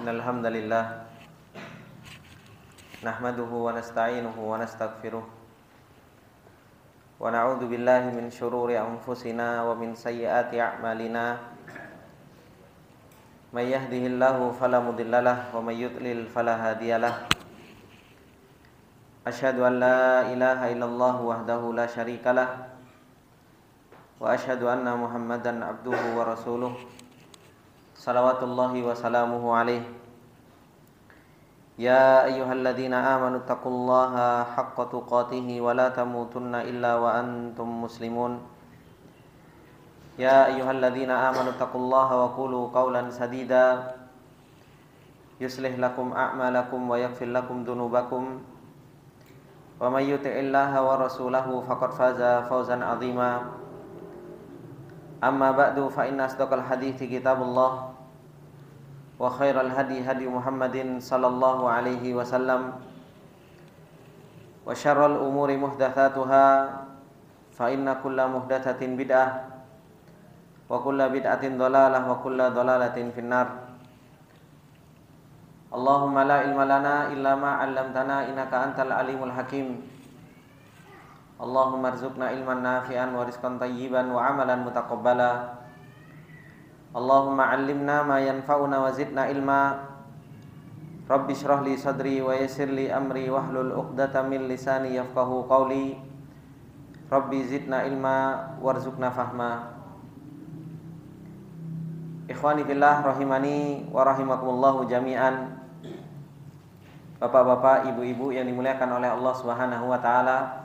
Innal hamdalillah nahmaduhu wa nasta'inuhu wa nastaghfiruh wa na'udzu billahi min shururi anfusina wa min sayyiati a'malina may yahdihillahu fala mudhillalah wa may yudlil fala hadiyalah. Asyhadu an la ilaha illallah wahdahu la syarikalah wa asyhadu anna Muhammadan abduhu wa rasuluh salawatullahi wa salamuhu alaihi. Ya ayyuhalladzina amanu taqullaha haqqa tuqatih wa la tamutunna illa wa antum muslimun. Ya ayyuhalladzina amanu taqullaha wa qulu qawlan sadida yuslih lakum a'malakum wa yaghfir lakum dhunubakum wa may yuti'illaha wa rasulahu faqad faza fawzan 'azima. Amma ba'du fa inna asdaqal hadithi kitabullah wa khairal hadi hadi Muhammadin sallallahu alaihi wasallam wa syarral umuri muhdatsatuha fa inna kulla muhdatsatin bid'ah wa kulla bid'atin dhalalah wa kulla dhalalatin finnar. Allahumma la ilma lana illa ma 'allamtana innaka antal alimul hakim. Allahumma arzuqna ilman nafi'an wa rizqan tayyiban wa amalan mutaqabbala. Allahumma 'allimna ma yanfa'una wa zidna ilma. Rabbi shrah li sadri wa yassir li amri wahlul 'uqdatam min lisani yafqahu qawli. Rabbi zidna ilma warzuqna fahma. Ikhwani fillah rahimani wa rahimakumullahu jami'an. Bapak-bapak, ibu-ibu yang dimuliakan oleh Allah Subhanahu wa taala.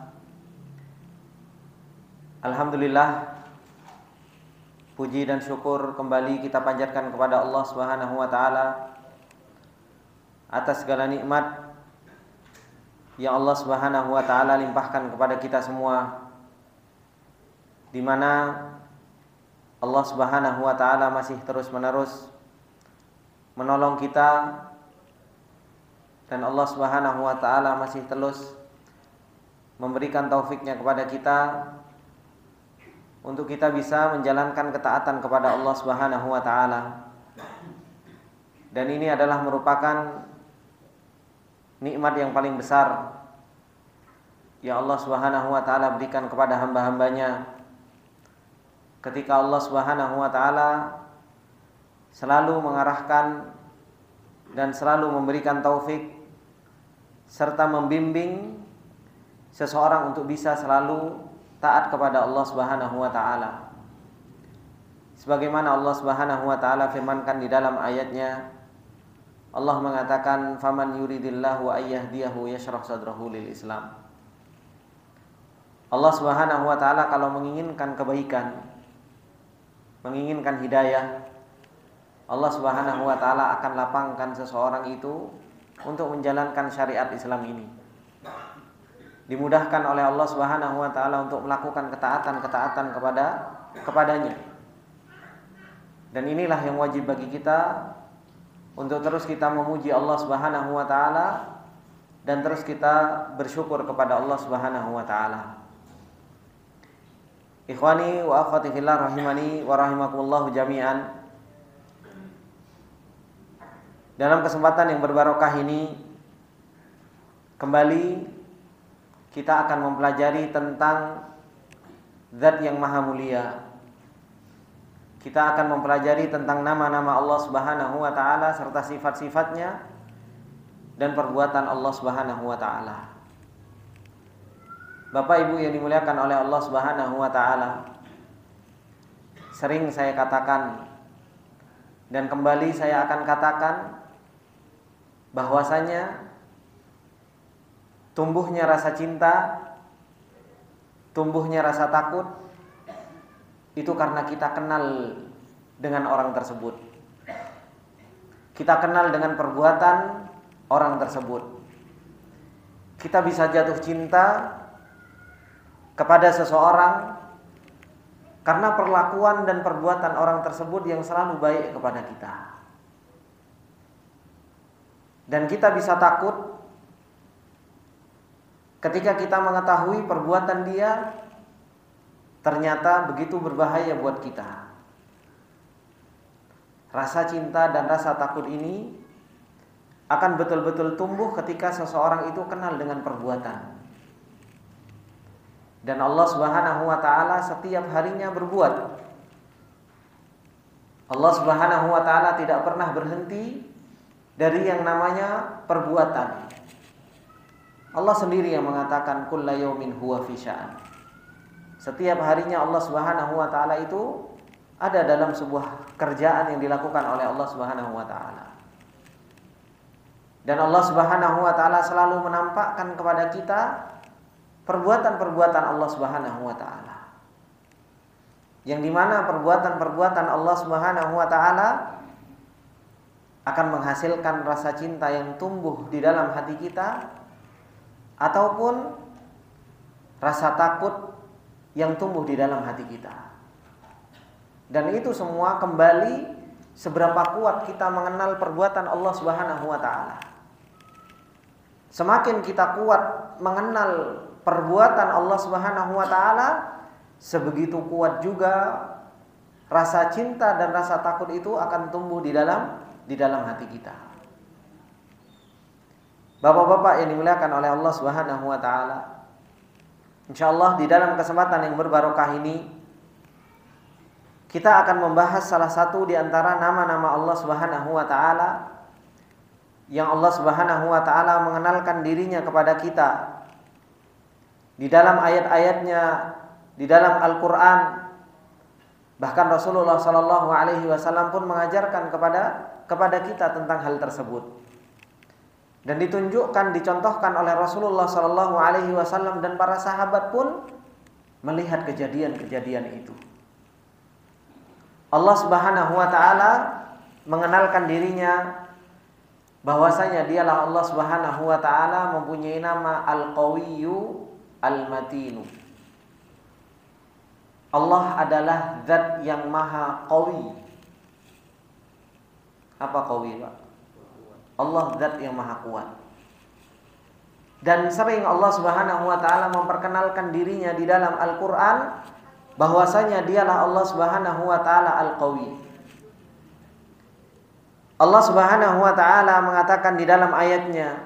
Alhamdulillah, puji dan syukur kembali kita panjatkan kepada Allah Subhanahu wa taala atas segala nikmat yang Allah Subhanahu wa taala limpahkan kepada kita semua, di mana Allah Subhanahu wa taala masih terus-menerus menolong kita, dan Allah Subhanahu wa taala masih terus memberikan taufiknya kepada kita untuk kita bisa menjalankan ketaatan kepada Allah Subhanahu wa taala. Dan ini adalah merupakan nikmat yang paling besar yang Allah Subhanahu wa taala berikan kepada hamba-hambanya, ketika Allah Subhanahu wa taala selalu mengarahkan dan selalu memberikan taufik serta membimbing seseorang untuk bisa selalu taat kepada Allah Subhanahu wa taala. Sebagaimana Allah Subhanahu wa taala firmankan di dalam ayatnya, Allah mengatakan, "Faman yuridillahu ayyahdiyahu yashrah sadrahu lil Islam." Allah Subhanahu wa taala kalau menginginkan kebaikan, menginginkan hidayah, Allah Subhanahu wa taala akan lapangkan seseorang itu untuk menjalankan syariat Islam ini. Dimudahkan oleh Allah Subhanahu wa taala untuk melakukan ketaatan kepadanya. Dan inilah yang wajib bagi kita, untuk terus kita memuji Allah Subhanahu wa taala dan terus kita bersyukur kepada Allah Subhanahu wa taala. Ikhwani wa akhwati fillah rahimani wa rahimakumullah jami'an. Dalam kesempatan yang berbarokah ini, kembali kita akan mempelajari tentang Zat yang Maha Mulia. Kita akan mempelajari tentang nama-nama Allah Subhanahu wa taala serta sifat-sifatnya dan perbuatan Allah Subhanahu wa taala. Bapak Ibu yang dimuliakan oleh Allah Subhanahu wa taala, sering saya katakan dan kembali saya akan katakan bahwasanya tumbuhnya rasa cinta, tumbuhnya rasa takut, itu karena kita kenal dengan orang tersebut. Kita kenal dengan perbuatan orang tersebut. Kita bisa jatuh cinta kepada seseorang karena perlakuan dan perbuatan orang tersebut yang selalu baik kepada kita. Dan kita bisa takut ketika kita mengetahui perbuatan dia ternyata begitu berbahaya buat kita. Rasa cinta dan rasa takut ini akan betul-betul tumbuh ketika seseorang itu kenal dengan perbuatan. Dan Allah Subhanahu wa taala setiap harinya berbuat. Allah Subhanahu wa taala tidak pernah berhenti dari yang namanya perbuatan. Allah sendiri yang mengatakan kulla yaumin huwa fi sya'an. Setiap harinya Allah Subhanahu wa taala itu ada dalam sebuah kerjaan yang dilakukan oleh Allah Subhanahu wa taala. Dan Allah Subhanahu wa taala selalu menampakkan kepada kita perbuatan-perbuatan Allah Subhanahu wa taala. Yang dimana perbuatan-perbuatan Allah Subhanahu wa taala akan menghasilkan rasa cinta yang tumbuh di dalam hati kita, ataupun rasa takut yang tumbuh di dalam hati kita. Dan itu semua kembali seberapa kuat kita mengenal perbuatan Allah Subhanahu wa taala. Semakin kita kuat mengenal perbuatan Allah Subhanahu wa taala, sebegitu kuat juga rasa cinta dan rasa takut itu akan tumbuh di dalam hati kita. Bapak-bapak yang dimuliakan oleh Allah Subhanahu wa taala, insyaallah di dalam kesempatan yang berbarokah ini kita akan membahas salah satu di antara nama-nama Allah Subhanahu wa taala yang Allah Subhanahu wa taala mengenalkan dirinya kepada kita di dalam ayat-ayatnya, di dalam Al-Qur'an. Bahkan Rasulullah sallallahu alaihi wasallam pun mengajarkan kepada kita tentang hal tersebut. Dan ditunjukkan, dicontohkan oleh Rasulullah sallallahu alaihi wasallam, dan para sahabat pun melihat kejadian-kejadian itu. Allah Subhanahu wa taala mengenalkan dirinya bahwasanya dialah Allah Subhanahu wa taala mempunyai nama Al-Qawiyyu Al-Matinu. Allah adalah zat yang maha qawi. Apa qawi, Pak? Allah zat yang maha kuat. Dan sering Allah Subhanahu wa taala memperkenalkan dirinya di dalam Al-Qur'an bahwasanya dialah Allah Subhanahu wa taala Al-Qawi. Allah Subhanahu wa taala mengatakan di dalam ayatnya,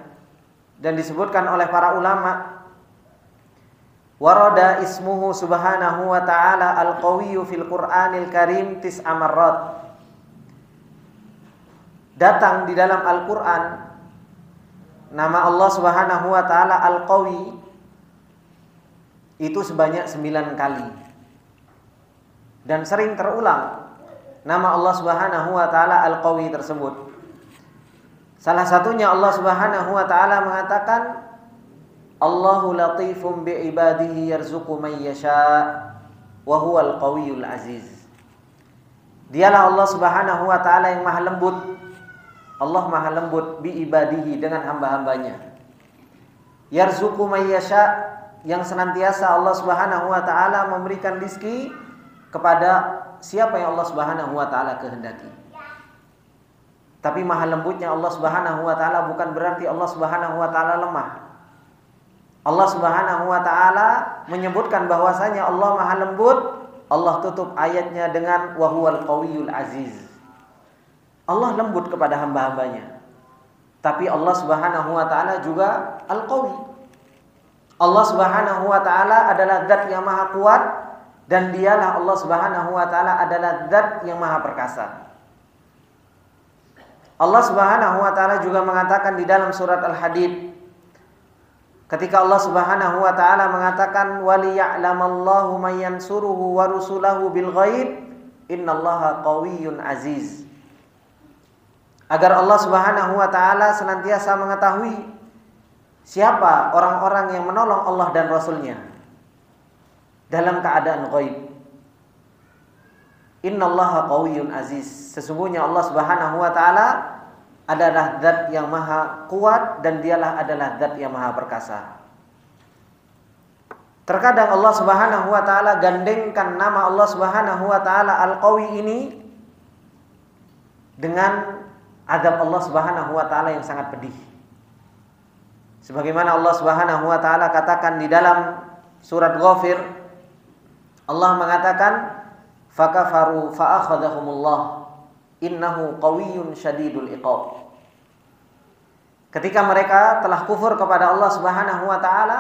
dan disebutkan oleh para ulama, warada ismuhu subhanahu wa ta'ala al-qawiyyu fil Qur'anil Karim 9 marrat. Datang di dalam Al-Qur'an nama Allah Subhanahu wa ta'ala Al-Qawi itu sebanyak 9 kali. Dan sering terulang nama Allah Subhanahu wa taala Al-Qawi tersebut. Salah satunya Allah Subhanahu wa taala mengatakan Allahu latifum bi ibadihi yarzuqu man yasha wa huwal qawiyyul aziz. Dialah Allah Subhanahu wa taala yang maha lembut. Allah maha lembut bi ibadihi, dengan hamba-hambanya. Yarzuqu man yasha, yang senantiasa Allah Subhanahu wa taala memberikan rizki kepada siapa yang Allah Subhanahu wa taala kehendaki. Tapi maha lembutnya Allah Subhanahu wa taala bukan berarti Allah Subhanahu wa taala lemah. Allah Subhanahu wa taala menyebutkan bahwasanya Allah maha lembut. Allah tutup ayatnya dengan wa huwal qawiyyul aziz. Allah lembut kepada hamba-hambanya. Tapi Allah Subhanahu wa taala juga Al-Qawi. Allah Subhanahu wa taala adalah zat yang maha kuat, dan dialah Allah Subhanahu wa taala adalah zat yang maha perkasa. Allah Subhanahu wa taala juga mengatakan di dalam surat Al-Hadid, ketika Allah Subhanahu wa taala mengatakan waliya'lamallahu man yansuruhu wa rusulahu bil ghaib innallaha qawiyyun aziz. Agar Allah Subhanahu wa taala senantiasa mengetahui siapa orang-orang yang menolong Allah dan Rasulnya dalam keadaan ghaib. Innallaha qawiyyun aziz. Sesungguhnya Allah Subhanahu wa taala adalah zat yang maha kuat, dan dialah adalah zat yang maha perkasa. Terkadang Allah Subhanahu wa taala gandengkan nama Allah Subhanahu wa taala Al-Qawi ini dengan azab Allah Subhanahu wa taala yang sangat pedih. Sebagaimana Allah Subhanahu wa taala katakan di dalam surat Ghafir, Allah mengatakan fakafaru fa'akhadhahumullah innahu qawiyyun syadidul iqab. Ketika mereka telah kufur kepada Allah Subhanahu wa taala,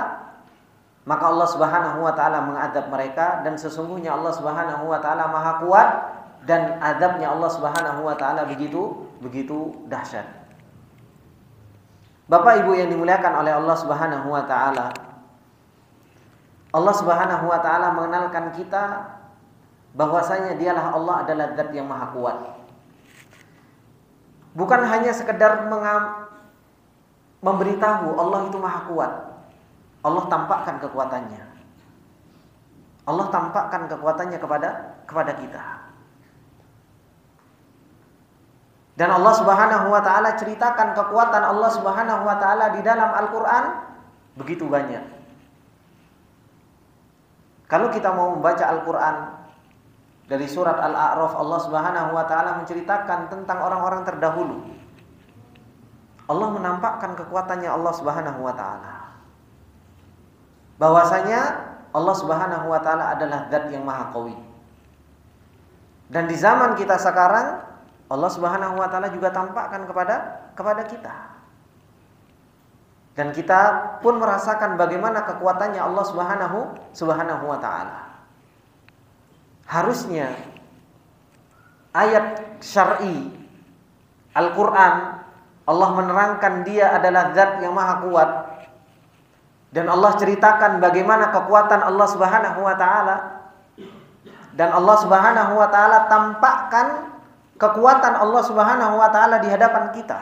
maka Allah Subhanahu wa taala mengadab mereka, dan sesungguhnya Allah Subhanahu wa taala Maha Kuat dan adabnya Allah Subhanahu wa taala begitu dahsyat. Bapak Ibu yang dimuliakan oleh Allah Subhanahu wa taala, Allah Subhanahu wa taala mengenalkan kita bahwasanya dialah Allah adalah zat yang Maha Kuat. Bukan hanya sekedar memberitahu Allah itu Maha Kuat. Allah tampakkan kekuatannya. Allah tampakkan kekuatannya kepada kita. Dan Allah Subhanahu wa taala ceritakan kekuatan Allah Subhanahu wa taala di dalam Al-Qur'an begitu banyak. Kalau kita mau membaca Al-Qur'an dari surat Al-A'raf, Allah Subhanahu wa taala menceritakan tentang orang-orang terdahulu. Allah menampakkan kekuatannya Allah Subhanahu wa taala. Bahwasanya Allah Subhanahu wa taala adalah zat yang maha qawi. Dan di zaman kita sekarang, Allah Subhanahu wa taala juga tampakkan kepada kita. Dan kita pun merasakan bagaimana kekuatannya Allah Subhanahu wa taala. Harusnya ayat syar'i Al-Qur'an, Allah menerangkan dia adalah zat yang maha kuat, dan Allah ceritakan bagaimana kekuatan Allah Subhanahu wa taala, dan Allah Subhanahu wa taala tampakkan kekuatan Allah Subhanahu wa taala di hadapan kita.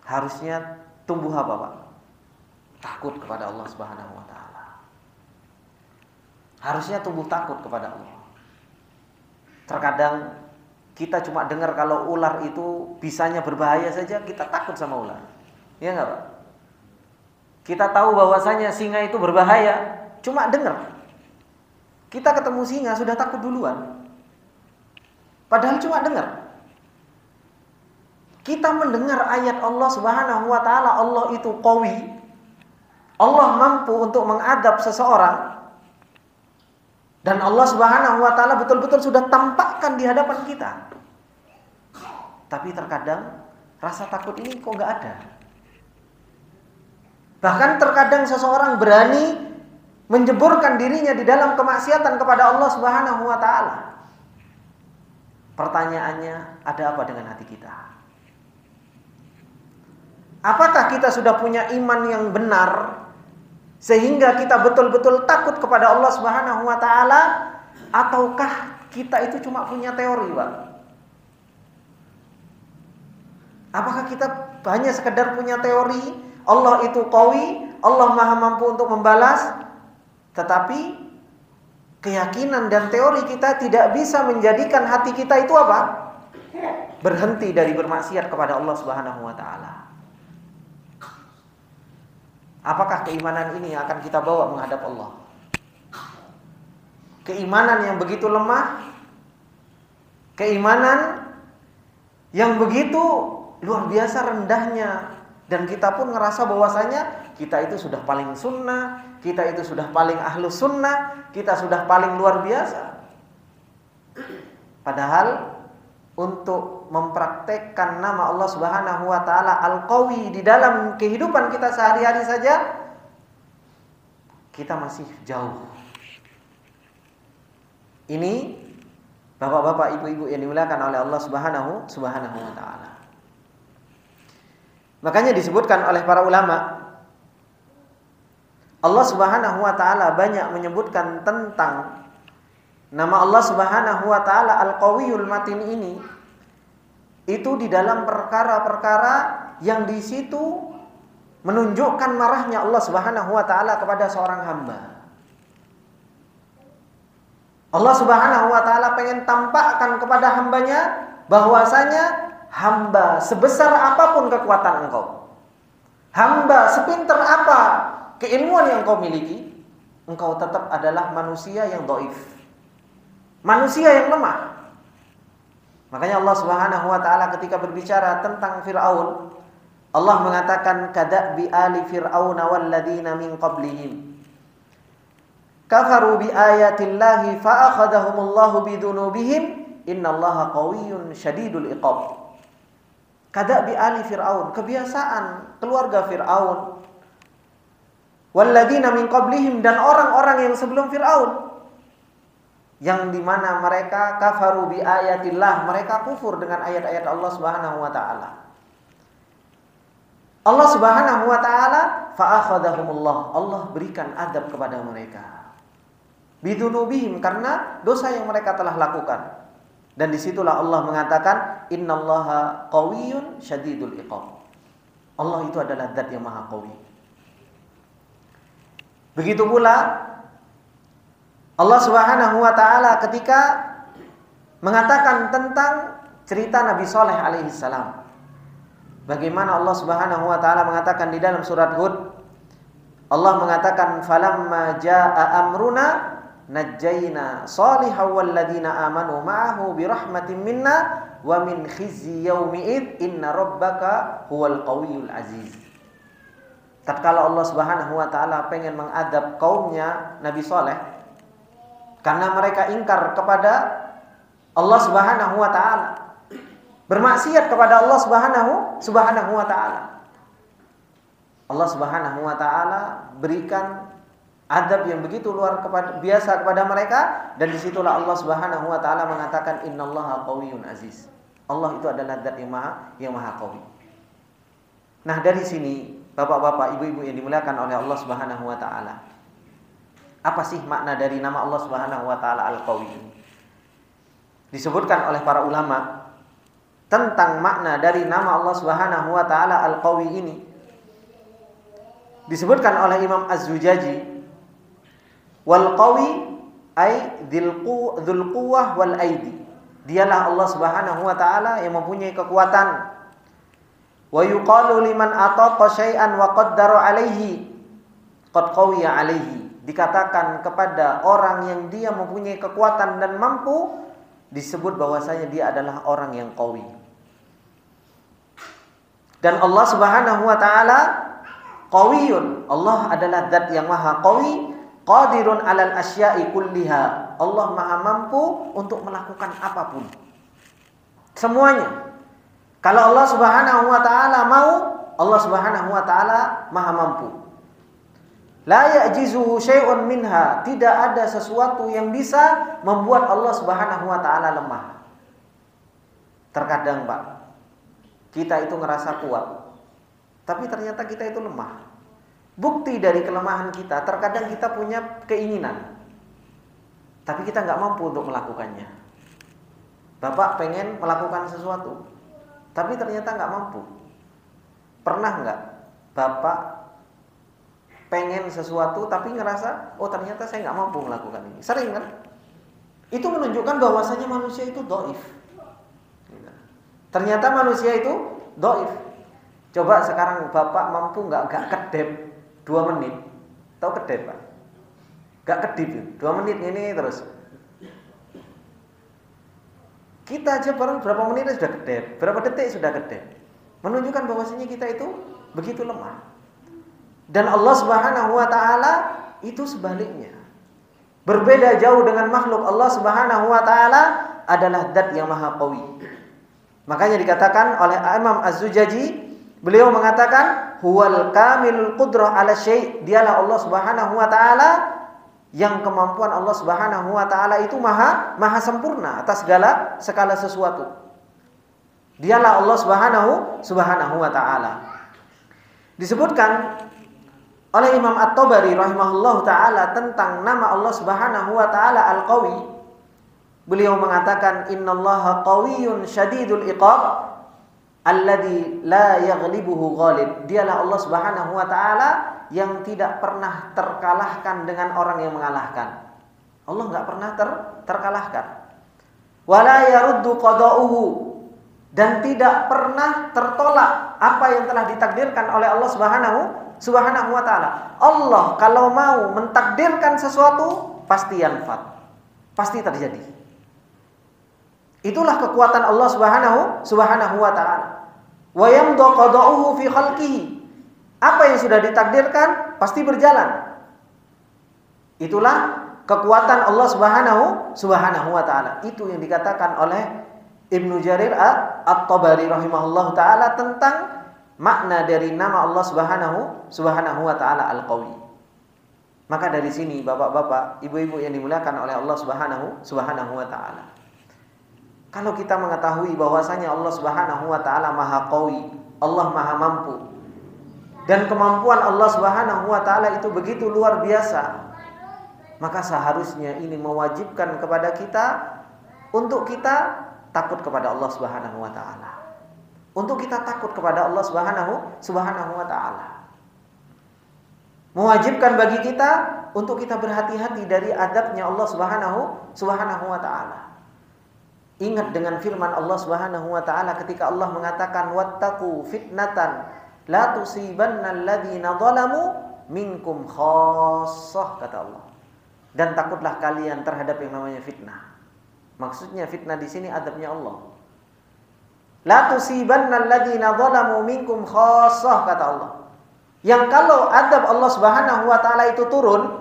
Harusnya tumbuh apa, Pak? Takut kepada Allah Subhanahu wa taala. Harusnya tumbuh takut kepada Allah. Terkadang kita cuma dengar kalau ular itu bisanya berbahaya saja, kita takut sama ular. Ya enggak, Pak? Kita tahu bahwasanya singa itu berbahaya, cuma dengar. Kita ketemu singa sudah takut duluan. Padahal cuma dengar. Kita mendengar ayat Allah Subhanahu wa taala, Allah itu qawi. Allah mampu untuk mengadab seseorang. Dan Allah Subhanahu wa taala betul-betul sudah tampakkan di hadapan kita. Tapi terkadang rasa takut ini kok enggak ada. Bahkan terkadang seseorang berani menjeburkan dirinya di dalam kemaksiatan kepada Allah Subhanahu wa taala. Pertanyaannya, ada apa dengan hati kita? Apakah kita sudah punya iman yang benar sehingga kita betul-betul takut kepada Allah Subhanahu wa taala, ataukah kita itu cuma punya teori, Pak? Apakah kita hanya sekedar punya teori, Allah itu qawi, Allah maha mampu untuk membalas, tetapi keyakinan dan teori kita tidak bisa menjadikan hati kita itu apa? Berhenti dari bermaksiat kepada Allah Subhanahu wa taala. Apakah keimanan ini yang akan kita bawa menghadap Allah? Keimanan yang begitu lemah, keimanan yang begitu luar biasa rendahnya, dan kita pun ngerasa bahwasanya kita itu sudah paling sunnah, kita itu sudah paling ahlus sunnah, kita sudah paling luar biasa. Padahal untuk mempraktekkan nama Allah Subhanahu wa taala Al-Qawi di dalam kehidupan kita sehari-hari saja, kita masih jauh. Ini Bapak-bapak, ibu-ibu yang dimuliakan oleh Allah Subhanahu wa taala. Makanya disebutkan oleh para ulama, Allah Subhanahu wa taala banyak menyebutkan tentang nama Allah Subhanahu wa taala Al-Qawiyul Matin ini, itu di dalam perkara-perkara yang di situ menunjukkan marahnya Allah Subhanahu wa taala kepada seorang hamba. Allah Subhanahu wa taala pengen tampakkan kepada hambanya bahwasanya hamba sebesar apapun kekuatan engkau, hamba sepinter apa keilmuan yang kau miliki, engkau tetap adalah manusia yang dhaif, manusia yang lemah. Makanya Allah Subhanahu wa taala ketika berbicara tentang Fir'aun, Allah mengatakan kada'bi ali fir'auna walladzina min qablihim kafaru bi ayatillahi fa akhadhahumullahu bidunubihim innallaha qawiyyun syadidul iqab. Kadabi ali Fir'aun, kebiasaan keluarga Fir'aun. Walladzina min qablihim, dan orang-orang yang sebelum Fir'aun, yang dimana mereka kafaru bi ayatillah, mereka kufur dengan ayat-ayat Allah Subhanahu wa taala. Allah Subhanahu wa taala fa'akhadahumullah, Allah berikan adab kepada mereka. Bidunubihim, karena dosa yang mereka telah lakukan. Dan disitulah Allah mengatakan innallaha qawiyyun syadidul iqab. Allah itu adalah zat yang maha qawi. Begitu pula Allah Subhanahu wa taala ketika mengatakan tentang cerita Nabi Saleh alaihi salam. Bagaimana Allah Subhanahu wa taala mengatakan di dalam surat Hud, Allah mengatakan falamma jaa amruna najjayna Shalihan walladzina amanu ma'ahu birahmatin minna wa min khizyi yaumi'id inna rabbaka huwal qawiyyul aziz. Tatkala Allah Subhanahu wa taala pengen mengadab kaumnya Nabi Saleh karena mereka ingkar kepada Allah Subhanahu wa taala, bermaksiat kepada Allah Subhanahu wa taala. Allah Subhanahu wa taala berikan adab yang begitu luar biasa kepada mereka, dan disitulah Allah Subhanahu wa taala mengatakan innallaha qawiyyun aziz. Allah itu adalah zat yang maha qawi. Nah, dari sini Bapak-bapak, ibu-ibu yang dimuliakan oleh Allah Subhanahu wa taala, apa sih makna dari nama Allah Subhanahu wa taala Al-Qawi ini? Disebutkan oleh para ulama tentang makna dari nama Allah Subhanahu wa taala Al-Qawi ini. Disebutkan oleh Imam Az-Zujaji, wal qawi ay dzul quwwah wal aidi. Dialah Allah Subhanahu wa taala yang mempunyai kekuatan. Wa yuqalu liman ataqa syai'an wa qaddara alaihi qad qawiya alaihi. Dikatakan kepada orang yang dia mempunyai kekuatan dan mampu, disebut bahwasanya dia adalah orang yang qawi. Dan Allah Subhanahu wa taala qawiyun, Allah adalah zat yang maha qawi, qadirun 'alal asya'i kulliha. Allah maha mampu untuk melakukan apapun, semuanya. Kalau Allah Subhanahu wa taala mau, Allah Subhanahu wa taala maha mampu. La ya'jizuhu syai'un minha, tidak ada sesuatu yang bisa membuat Allah Subhanahu wa taala lemah. Terkadang, Pak, kita itu ngerasa kuat, tapi ternyata kita itu lemah. Bukti dari kelemahan kita, terkadang kita punya keinginan, tapi kita nggak mampu untuk melakukannya. Bapak pengen melakukan sesuatu, tapi ternyata nggak mampu. Pernah nggak Bapak pengen sesuatu tapi ngerasa, oh ternyata saya nggak mampu melakukan ini? Sering kan? Itu menunjukkan bahwasanya manusia itu dhaif. Ternyata manusia itu dhaif. Coba sekarang Bapak mampu nggak kedip 2 menit? Tahu kedip, Pak? Nggak kedip 2 menit ini terus. Kita aja baru berapa menit sudah kedip, berapa detik sudah kedip. Menunjukkan bahwasanya kita itu begitu lemah. Dan Allah Subhanahu wa taala itu sebaliknya. Berbeda jauh dengan makhluk. Allah Subhanahu wa taala adalah zat yang maha qawi. Makanya dikatakan oleh Imam Az-Zujaji, beliau mengatakan huwal kamilul qudrah 'ala syai'. Dialah Allah Subhanahu wa taala yang kemampuan Allah Subhanahu wa taala itu maha sempurna atas segala sesuatu. Dialah Allah Subhanahu wa taala. Disebutkan oleh Imam At-Tabari rahimahullahu taala tentang nama Allah Subhanahu wa taala Al-Qawi. Beliau mengatakan innallaha qawiyyun syadidul iqab alladzi la yaghlibuhu ghalib. Dialah Allah Subhanahu wa taala yang tidak pernah terkalahkan dengan orang yang mengalahkan. Allah enggak pernah terkalahkan. Wala yaruddu qada'uhu, dan tidak pernah tertolak apa yang telah ditakdirkan oleh Allah Subhanahu wa taala. Allah kalau mau mentakdirkan sesuatu pasti yanfat, pasti terjadi. Itulah kekuatan Allah Subhanahu wa taala. Wa yamdu qada'uhu fi khalqihi. Apa yang sudah ditakdirkan pasti berjalan. Itulah kekuatan Allah Subhanahu wa taala. Itu yang dikatakan oleh Ibnu Jarir At-Tabari rahimahullahu taala tentang makna dari nama Allah Subhanahu wa taala Al-Qawi. Maka dari sini bapak-bapak, ibu-ibu yang dimuliakan oleh Allah Subhanahu wa taala. Kalau kita mengetahui bahwasanya Allah Subhanahu wa taala Maha Qawi, Allah Maha mampu. Dan kemampuan Allah Subhanahu wa taala itu begitu luar biasa. Maka seharusnya ini mewajibkan kepada kita untuk kita takut kepada Allah Subhanahu wa taala. Untuk kita takut kepada Allah Subhanahu wa taala. Mewajibkan bagi kita untuk kita berhati-hati dari adabnya Allah Subhanahu wa taala. Ingat dengan firman Allah Subhanahu wa taala ketika Allah mengatakan wattaqu fitnatan la tusibanna alladziina zalamu minkum khassah, kata Allah. Dan takutlah kalian terhadap yang namanya fitnah. Maksudnya fitnah di sini adabnya Allah. La tusibanna alladziina zalamu minkum khassah, kata Allah. Yang kalau adab Allah Subhanahu wa taala itu turun,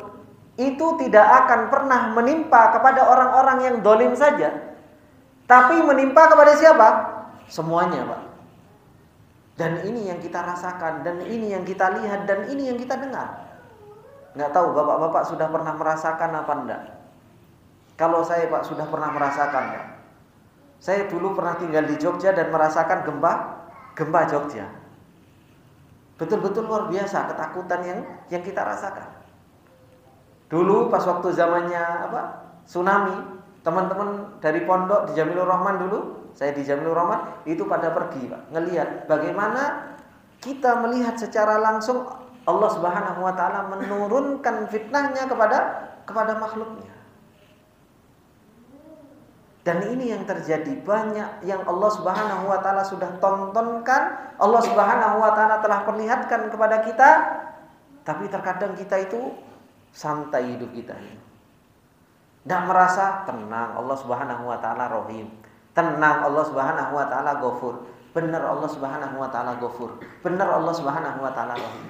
itu tidak akan pernah menimpa kepada orang-orang yang zalim saja. Tapi menimpa kepada siapa? Semuanya, Pak. Dan ini yang kita rasakan, dan ini yang kita lihat, dan ini yang kita dengar. Nggak tahu bapak-bapak sudah pernah merasakan apa enggak? Kalau saya, Pak, sudah pernah merasakan, Pak. Saya dulu pernah tinggal di Jogja dan merasakan gempa Jogja. Betul-betul luar biasa ketakutan yang kita rasakan. Dulu pas waktu zamannya tsunami, teman-teman dari pondok di Jamilur Rahman dulu, saya di Jamilur Rahman, itu pada pergi, Pak, ngelihat bagaimana kita melihat secara langsung Allah Subhanahu wa taala menurunkan fitnahnya kepada makhluknya. Dan ini yang terjadi, banyak yang Allah Subhanahu wa taala sudah tontonkan, Allah Subhanahu wa taala telah perlihatkan kepada kita, tapi terkadang kita itu santai hidup kita ini. Tidak merasa tenang, Allah Subhanahu wa taala Rahim. Tenang, Allah Subhanahu wa taala Ghafur. Benar Allah Subhanahu wa taala Ghafur. Benar Allah Subhanahu wa taala Rahim.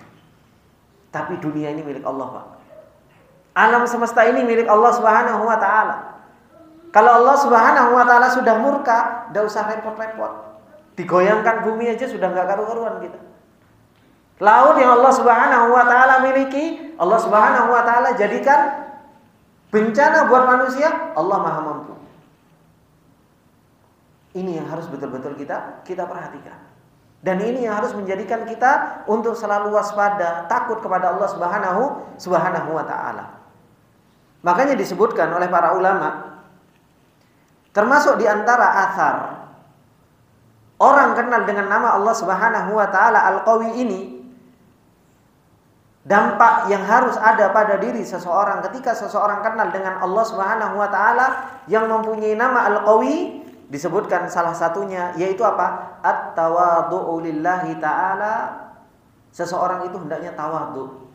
Tapi dunia ini milik Allah, Pak. Alam semesta ini milik Allah Subhanahu wa taala. Kalau Allah Subhanahu wa taala sudah murka, tidak usah repot-repot. Digoyangkan bumi aja sudah enggak karu-karuan kita. Laut yang Allah Subhanahu wa taala miliki, Allah Subhanahu wa taala jadikan bencana buat manusia, Allah Maha mampu. Ini yang harus betul-betul kita perhatikan. Dan ini yang harus menjadikan kita untuk selalu waspada, takut kepada Allah Subhanahu wa taala. Makanya disebutkan oleh para ulama, termasuk di antara athar orang kenal dengan nama Allah Subhanahu wa taala Al-Qawi ini, dampak yang harus ada pada diri seseorang ketika seseorang kenal dengan Allah Subhanahu wa taala yang mempunyai nama Al-Qawi, disebutkan salah satunya yaitu apa? At-tawadhu'u lillahi ta'ala. Seseorang itu hendaknya tawadhu,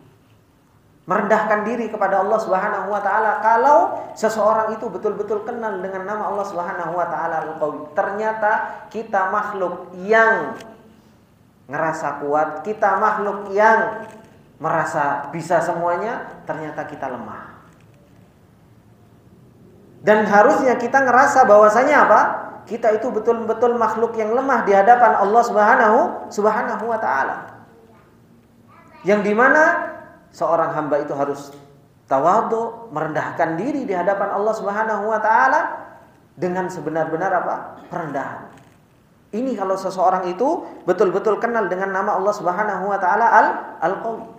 merendahkan diri kepada Allah Subhanahu wa taala kalau seseorang itu betul-betul kenal dengan nama Allah Subhanahu wa taala Al-Qawi. Ternyata kita makhluk yang ngerasa kuat, kita makhluk yang merasa bisa semuanya, ternyata kita lemah. Dan harusnya kita ngerasa bahwasanya apa? Kita itu betul-betul makhluk yang lemah di hadapan Allah Subhanahu wa taala. Yang dimana seorang hamba itu harus tawadhu, merendahkan diri di hadapan Allah Subhanahu wa taala dengan sebenar-benar apa? Perendahan. Ini kalau seseorang itu betul-betul kenal dengan nama Allah Subhanahu wa taala Al-Qawi.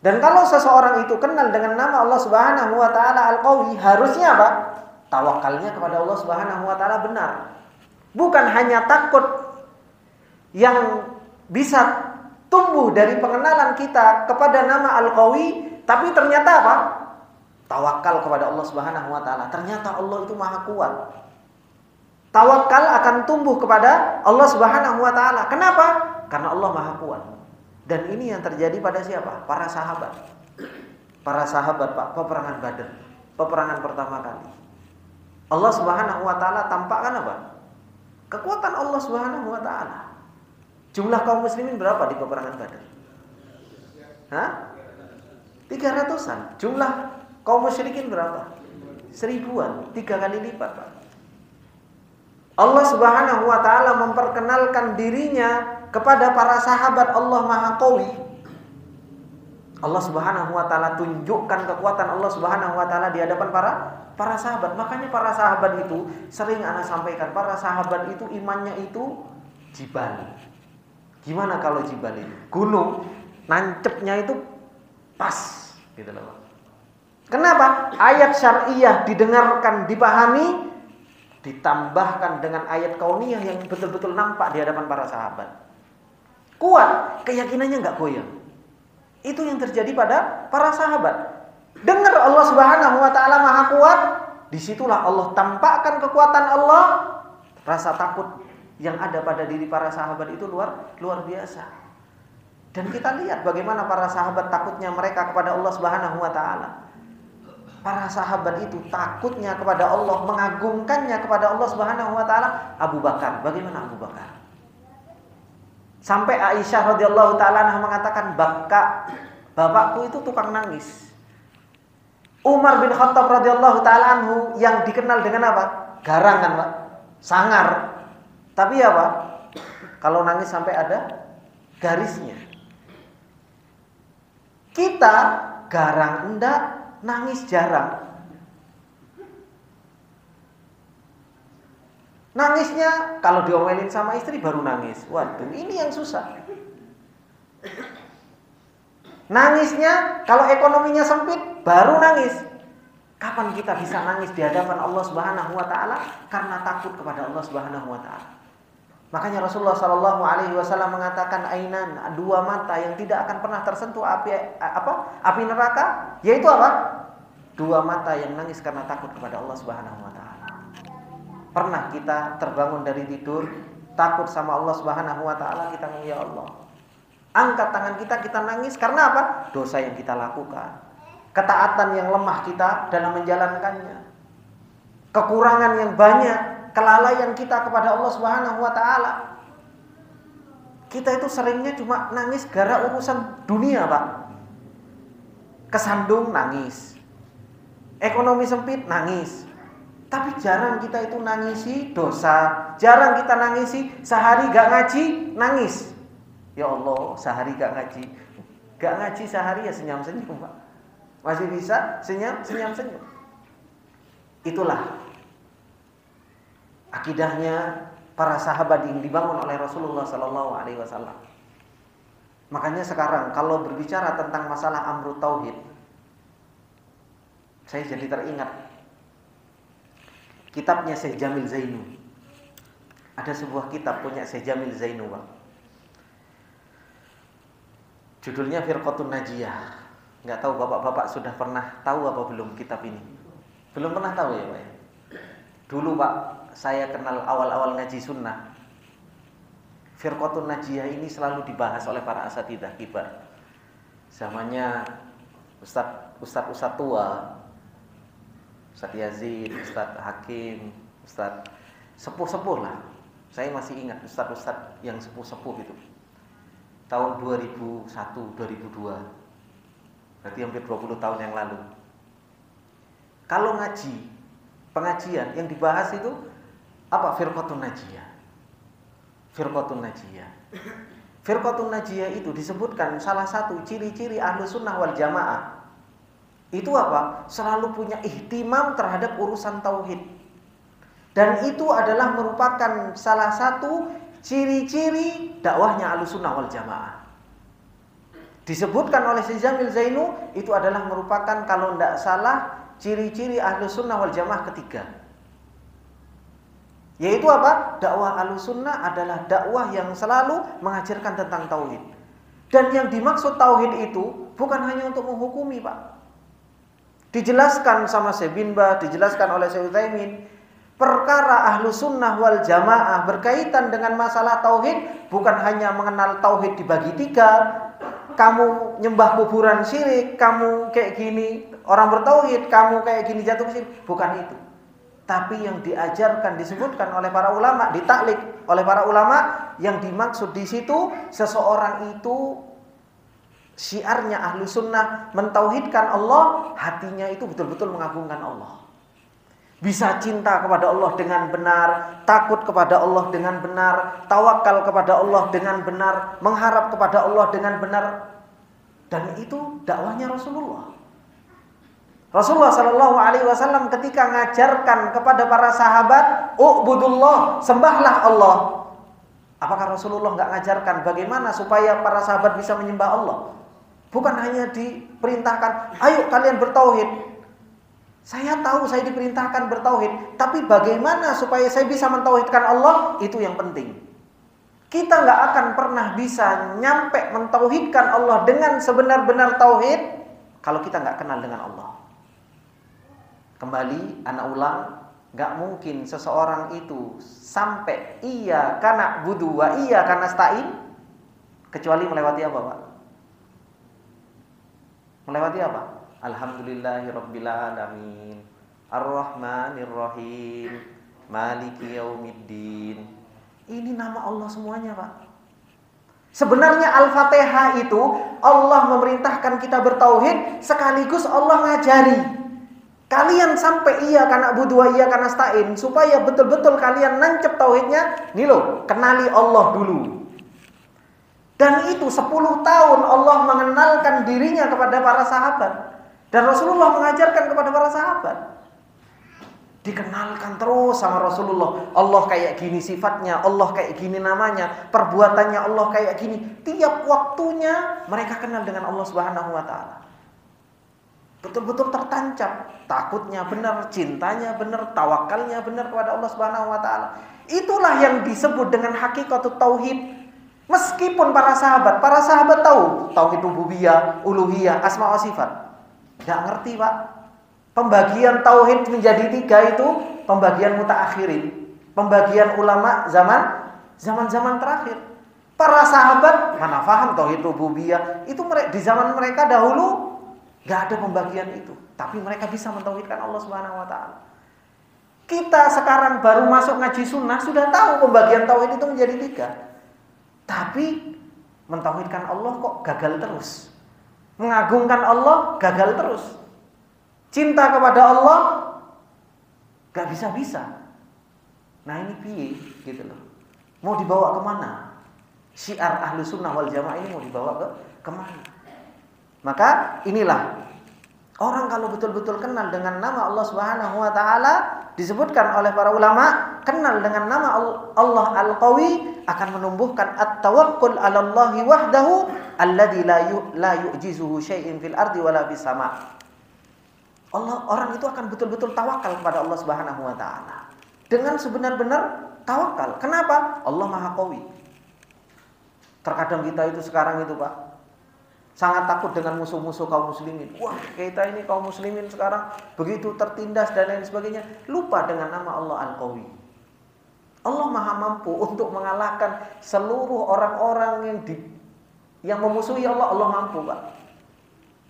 Dan kalau seseorang itu kenal dengan nama Allah Subhanahu wa taala Al-Qawi, harusnya apa? Tawakalnya kepada Allah Subhanahu wa taala benar. Bukan hanya takut yang bisa tumbuh dari pengenalan kita kepada nama Al-Qawi, tapi ternyata apa? Tawakal kepada Allah Subhanahu wa taala. Ternyata Allah itu Maha kuat. Tawakal akan tumbuh kepada Allah Subhanahu wa taala. Kenapa? Karena Allah Maha kuat. Dan ini yang terjadi pada siapa? Para sahabat. Para sahabat, Pak, peperangan Badar, peperangan pertama kali. Allah Subhanahu wa taala tampakkan apa? Kekuatan Allah Subhanahu wa taala. Jumlah kaum muslimin berapa di peperangan Badar? 300-an. Jumlah kaum musyrikin berapa? 1000-an, 3 kali lipat, Pak. Allah Subhanahu wa taala memperkenalkan dirinya kepada para sahabat. Allah Maha Qawi. Allah Subhanahu wa taala tunjukkan kekuatan Allah Subhanahu wa taala di hadapan para sahabat. Makanya para sahabat itu sering ana sampaikan, para sahabat itu imannya itu jibal. Gimana kalau jibal itu? Gunung, nancepnya itu pas gitu loh. Kenapa? Ayat syariah didengarkan, dipahami, ditambahkan dengan ayat kauniyah yang betul-betul nampak di hadapan para sahabat. Kuat, keyakinannya nggak goyang. Itu yang terjadi pada para sahabat. Dengar Allah Subhanahu wa taala Maha kuat, disitulah Allah tampakkan kekuatan Allah. Rasa takut yang ada pada diri para sahabat itu luar biasa. Dan kita lihat bagaimana para sahabat takutnya mereka kepada Allah Subhanahu wa taala. Para sahabat itu takutnya kepada Allah, mengagungkannya kepada Allah Subhanahu wa taala. Abu Bakar, bagaimana Abu Bakar? Sampai Aisyah radhiyallahu taala anha mengatakan, bapakku itu tukang nangis. Umar bin Khattab radhiyallahu taala anhu yang dikenal dengan apa? Garang kan, Pak? Sangar. Tapi apa? Kalau nangis sampai ada garisnya. Kita garang enggak, nangis jarang. Nangisnya kalau diomelin sama istri baru nangis. Waduh, ini yang susah. Nangisnya kalau ekonominya sempit baru nangis. Kapan kita bisa nangis di hadapan Allah Subhanahu wa taala? Karena takut kepada Allah Subhanahu wa taala. Makanya Rasulullah sallallahu alaihi wasallam mengatakan ainan, dua mata yang tidak akan pernah tersentuh api neraka, yaitu apa? Dua mata yang nangis karena takut kepada Allah Subhanahu wa taala. Pernah kita terbangun dari tidur takut sama Allah Subhanahu wa taala, kita ngomong ya Allah. Angkat tangan kita nangis karena apa? Dosa yang kita lakukan. Ketaatan yang lemah kita dalam menjalankannya. Kekurangan yang banyak, kelalaian kita kepada Allah Subhanahu wa taala. Kita itu seringnya cuma nangis gara urusan dunia, Pak. Kesandung nangis. Ekonomi sempit nangis. Tapi jarang kita itu nangisi dosa. Jarang kita nangisi sehari gak ngaji, nangis. Ya Allah, sehari gak ngaji. Gak ngaji sehari ya senyum-senyum, Pak. Masih bisa senyum-senyum. Itulah akidahnya para sahabat yang dibangun oleh Rasulullah sallallahu alaihi wasallam. Makanya sekarang kalau berbicara tentang masalah amru tauhid, saya jadi teringat kitabnya Syekh Jamil Zainu. Ada sebuah kitab punya Syekh Jamil Zainu, Pak. Judulnya Firqatun Najiyah. Enggak tahu Bapak-bapak sudah pernah tahu apa belum kitab ini? Belum pernah tahu ya, Pak. Dulu, Pak, saya kenal awal-awal ngaji sunnah. Firqatun Najiyah ini selalu dibahas oleh para asatidzah kibar. Zamannya Ustadz tua, Ustadz Yazid, Ustadz Hakim, Ustadz sepuh-sepuh lah. Saya masih ingat Ustadz yang sepuh-sepuh itu. Tahun 2001, 2002. Berarti hampir 20 tahun yang lalu. Kalau ngaji, pengajian yang dibahas itu apa? Firqatun Najiyah. Firqatun Najiyah. Firqatun Najiyah itu disebutkan salah satu ciri-ciri ahlu sunnah wal jamaah. Itu apa? Selalu punya ihtimam terhadap urusan tauhid. Dan itu adalah merupakan salah satu ciri-ciri dakwahnya ahlu sunnah wal jamaah. Disebutkan oleh Syekh Jamil Zainu, itu adalah merupakan kalau tidak salah ciri-ciri ahlu sunnah wal jamaah ketiga. Yaitu apa? Dakwah ahlu sunnah adalah dakwah yang selalu mengajarkan tentang tauhid. Dan yang dimaksud tauhid itu bukan hanya untuk menghukumi, Pak. Dijelaskan sama Syekh bin Baz, dijelaskan oleh Syekh Utsaimin. Perkara ahlu sunnah wal jamaah berkaitan dengan masalah tauhid bukan hanya mengenal tauhid dibagi tiga. Kamu nyembah kuburan syirik, kamu kayak gini orang bertauhid, kamu kayak gini jatuh syirik. Bukan itu. Tapi yang diajarkan, disebutkan oleh para ulama, ditaklik oleh para ulama, yang dimaksud di situ seseorang itu syiarnya ahlu sunnah mentauhidkan Allah, hatinya itu betul-betul mengagungkan Allah. bisa cinta kepada Allah dengan benar, takut kepada Allah dengan benar, tawakal kepada Allah dengan benar, mengharap kepada Allah dengan benar. Dan itu dakwahnya Rasulullah. Rasulullah Shallallahu Alaihi Wasallam ketika mengajarkan kepada para sahabat, "Ubudullah, sembahlah Allah." Apakah Rasulullah nggak mengajarkan bagaimana supaya para sahabat bisa menyembah Allah? Bukan hanya diperintahkan, "Ayo kalian bertauhid." Saya tahu saya diperintahkan bertauhid, tapi bagaimana supaya saya bisa mentauhidkan Allah, itu yang penting. Kita nggak akan pernah bisa nyampe mentauhidkan Allah dengan sebenar-benar tauhid kalau kita nggak kenal dengan Allah. Kembali, anak ulang, nggak mungkin seseorang itu sampai iya kana budu wa iya kana stain kecuali melewati apa, Pak? Melewati apa? Alhamdulillahirabbil alamin, Ar-Rahmanir-Rahim, Maliki yaumiddin. Ini nama Allah semuanya, Pak. Sebenarnya Al-Fatihah itu Allah memerintahkan kita bertauhid, sekaligus Allah ngajari kalian sampai iya kana budu wa iya kana stain, supaya betul-betul kalian nancep tauhidnya. Nih loh, kenali Allah dulu. Dan itu 10 tahun Allah mengenalkan dirinya kepada para sahabat. Dan Rasulullah mengajarkan kepada para sahabat. Dikenalkan terus sama Rasulullah. Allah kayak gini sifatnya, Allah kayak gini namanya, perbuatannya Allah kayak gini. Tiap waktunya mereka kenal dengan Allah Subhanahu wa taala. Betul-betul tertancap, takutnya benar, cintanya benar, tawakalnya benar kepada Allah Subhanahu wa taala. Itulah yang disebut dengan hakikatut tauhid. Meskipun para sahabat tahu tauhid rububiyah, uluhiyah, asma wa sifat. Enggak ngerti, Pak. Pembagian tauhid menjadi 3 itu pembagian mutaakhirin, pembagian ulama zaman terakhir. Para sahabat mana paham tauhid rububiyah? Itu di zaman mereka dahulu enggak ada pembagian itu, tapi mereka bisa mentauhidkan Allah Subhanahu wa taala. Kita sekarang baru masuk ngaji sunnah sudah tahu pembagian tauhid itu menjadi 3. Tapi mentauhidkan Allah kok gagal terus. Mengagungkan Allah gagal terus. Cinta kepada Allah gak bisa-bisa. Nah ini piye gitu loh. Mau dibawa kemana? Syiar ahlu sunnah wal jamaah ini mau dibawa kemana? Maka inilah orang kalau betul-betul kenal dengan nama Allah Subhanahu wa taala, disebutkan oleh para ulama, kenal dengan nama Allah Al-Qawi akan menumbuhkan at-tawakkul 'ala Allahi wahdahu alladzi la yu'jizuhu syai'in fil ardi wala fis sama'. Orang itu akan betul-betul tawakal kepada Allah Subhanahu wa taala. Dengan sebenar-benar tawakal. Kenapa? Allah Maha Qawi. Terkadang kita itu sekarang itu, Pak, sangat takut dengan musuh-musuh kaum muslimin. Wah, kita ini kaum muslimin sekarang begitu tertindas dan lain sebagainya. Lupa dengan nama Allah Al-Qawi. Allah Maha mampu untuk mengalahkan seluruh orang-orang yang memusuhi Allah. Allah mampu, Pak.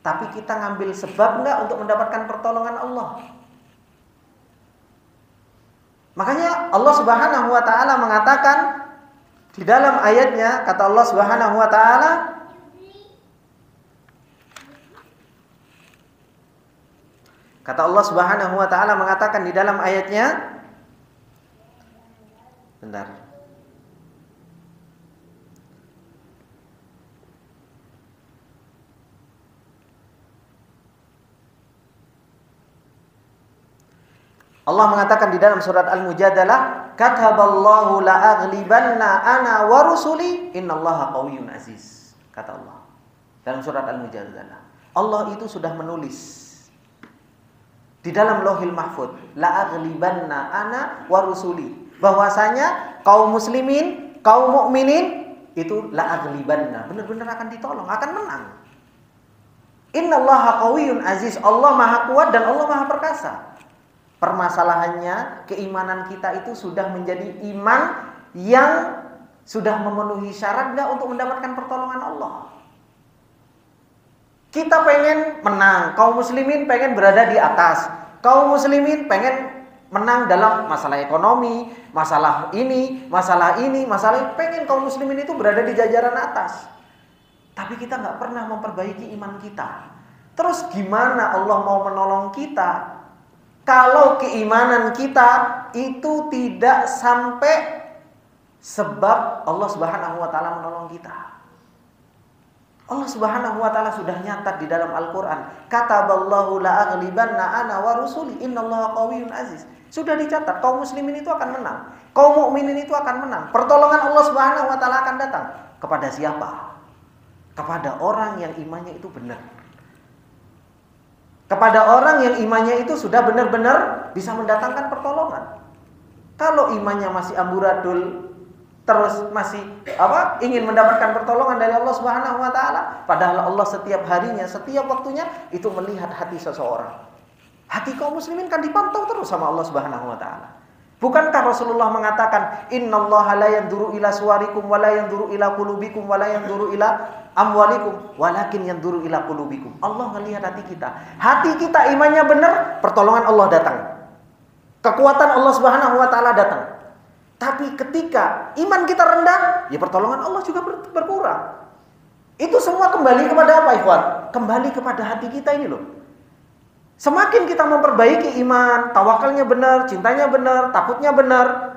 Tapi kita ngambil sebab enggak untuk mendapatkan pertolongan Allah. Makanya Allah Subhanahu wa taala mengatakan di dalam ayatnya, kata Allah Subhanahu wa taala, mengatakan di dalam ayatnya, bentar. Allah mengatakan di dalam surat Al-Mujadalah, "Kataballahu la'aghlibanna ana wa rusuli innallaha qawiyyun aziz." Kata Allah dalam surat Al-Mujadalah. Allah itu sudah menulis di dalam Lauhil Mahfuz, "La'aghlibanna ana wa rusuli." Bahwasanya kaum muslimin, kaum mukminin itu la'aghlibanna, benar-benar akan ditolong, akan menang. Innallaha qawiyyun aziz. Allah Maha kuat dan Allah Maha perkasa. Permasalahannya, keimanan kita itu sudah menjadi iman yang sudah memenuhi syarat enggak untuk mendapatkan pertolongan Allah. Kita pengen menang, kaum muslimin pengen berada di atas. Kaum muslimin pengen menang dalam masalah ekonomi, masalah ini, pengen kaum muslimin itu berada di jajaran atas. Tapi kita nggak pernah memperbaiki iman kita. Terus gimana Allah mau menolong kita kalau keimanan kita itu tidak sampai sebab Allah Subhanahu wa taala menolong kita. Allah Subhanahu wa taala sudah nyatat di dalam Al-Qur'an, kataballahu la aghlibanna ana wa rusuli innallaha qawiyyun aziz. Sudah dicatat kaum muslimin itu akan menang. Kaum mukminin itu akan menang. Pertolongan Allah Subhanahu wa taala akan datang. Kepada siapa? Kepada orang yang imannya itu benar. Kepada orang yang imannya itu sudah benar-benar bisa mendatangkan pertolongan. Kalau imannya masih amburadul, terus masih ingin mendapatkan pertolongan dari Allah Subhanahu wa taala, padahal Allah setiap harinya, setiap waktunya itu melihat hati seseorang. Hati kaum muslimin kan dipantau terus sama Allah Subhanahu wa taala. Bukankah Rasulullah mengatakan, "Innallaha la yanzuru ila suwarikum wa la yanzuru ila qulubikum wa la yanzuru ila amwalikum, walakin yanzuru ila qulubikum." Allah melihat hati kita. Hati kita imannya benar, pertolongan Allah datang. Kekuatan Allah Subhanahu wa taala datang. Tapi ketika iman kita rendah, ya pertolongan Allah juga berkurang. Itu semua kembali kepada apa, ikhwan? Kembali kepada hati kita ini loh. Semakin kita memperbaiki iman, tawakalnya benar, cintanya benar, takutnya benar,